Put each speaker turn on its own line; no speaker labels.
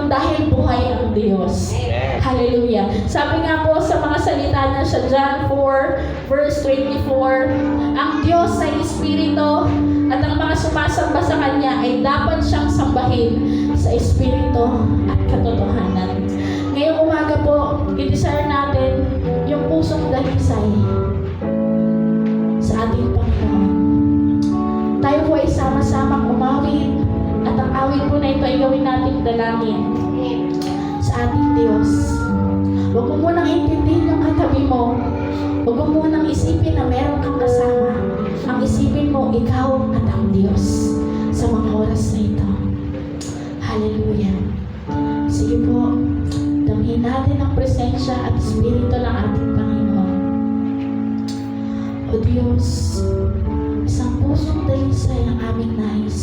dahil buhay ang Diyos. Hallelujah. Sabi nga po sa mga salita niya sa John 4 verse 24, ang Diyos ay Espiritu at ang mga sumasamba sa Kanya ay dapat siyang sambahin sa Espiritu at katotohanan. Ngayong umaga po, i-desire natin yung pusong dalisay sa ating Panginoon. Tayo po ay sama-samang umawit at ang awit po na ito ay gawin nating dalangin sa ating Diyos. Huwag mo munang intindihin yung katabi mo. Huwag mo munang isipin na meron kang kasama. Ang isipin mo, ikaw at ang Diyos sa mga oras na ito. Hallelujah. Sige po, damhin natin ang presensya at Espiritu ng ating Panginoon. O Diyos, isang pusong dalisay ang aming nais.